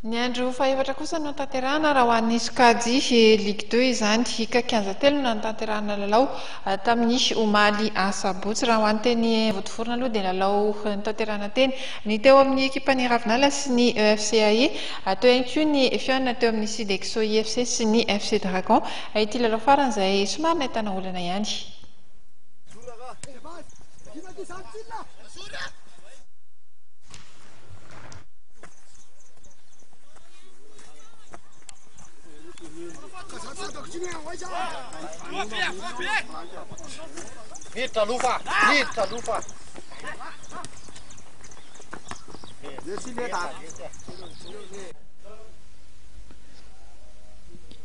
Ny andro fahaefatra kosa no tanterahana raha ho an'ny Skadi Ligue 2 izany hika 15 no tanterahana lalao tamin'ny omaly asabotsy raha ho an'ny teny votovorona aloha dia lalao tanterahana teny ny teo amin'ny ekipan'ny Ravinala sy ny FCAE teo ihany koa ny fiona teo amin'ny Sidexo IFC sy ny FC Dragon ity lalao farany izay somary nahitana olana ihany. Mirta lufa.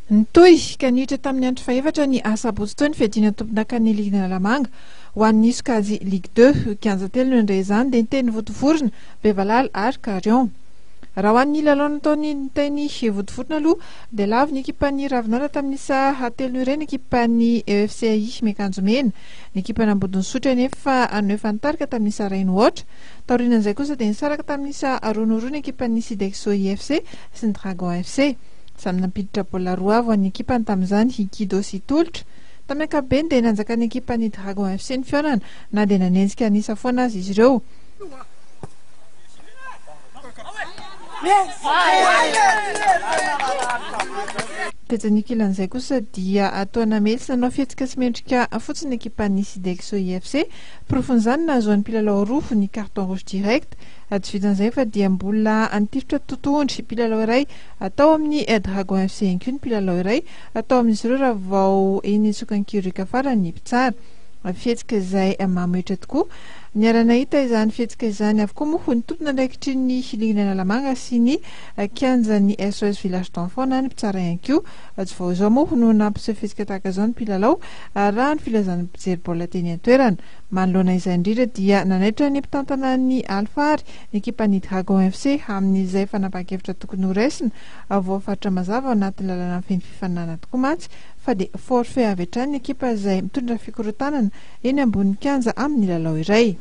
Nitoy ka niditra tamin'ny andro fahaefatra ny asabotsy teo ny fiadiana tompon'akan'ny Ligue Lamanga ho an'ny Skadi Ligue 2 15 no indray izany dia niteny votovorona Bevalala ary Carion. Raha ho an'ny lalao nataony teny votovorona aloha dia lavo ny ekipan'ny Ravinala tamin'ny isa telo ireny ekipan'ny FCI miakanjo mena ny ekipa nambodiny sotra nefa anoefa nitarika tamin'ny isa ray ohatra taorian'izay kosa dia nisaraka tamin'ny isa roa ny ekipan'ny Sidexo IFC sy ny Dragon FC samy nampiditra baolina roa avy an'ny ekipany tamin'izany Hikido sy Tolotra tamin'ny ankapobeny dia nanjaka ny ekipan'ny Dragon FC ny fionana na dia nanenjika nisa foana azy izy ireo. Petsanik'ilan'izay kosa dia ataona Melsy nanao fihetsika sy mendrika fotsiny ekipan'ny Sidexo IFC profon'izany nahazoan'ny mpilalao roa ny carton rouge direct tsy vitan'izay fa dia mbola antifitra totohondry mpilalao iray atao amin'ny Dragon FC ihany koa ny mpilalao iray atao amin'izy ireo raha vao eny Sokankirika farany mpitsara fihetsika izay mamoetra tokoa niara-nahita izany fihetsika izany avokoa moa ny tompona andraikitry ny Ligue Lamanga sy ny kianjan'ny SOS Village d'Enfants na ny mpitsara ihany koa tsy vao izao moa no nampiseho fihetsika tahaka izao ny mpilalao raha ny filazan'ny mpijery baolina teny an-toerana manoloana izay indrindra dia nanaitra ny mpitantana ny Alfary ny ekipan'ny Dragon FC amin'izay fanapa-kevitra tokony ho raisina voafaritra mazava ao anatin'ny lalana feno fifaninana tokoa mantsy fa dia forfait avy hatrany ny ekipa izay mitondra fikorotanana eny ambony kianja amin'ny lalao iray.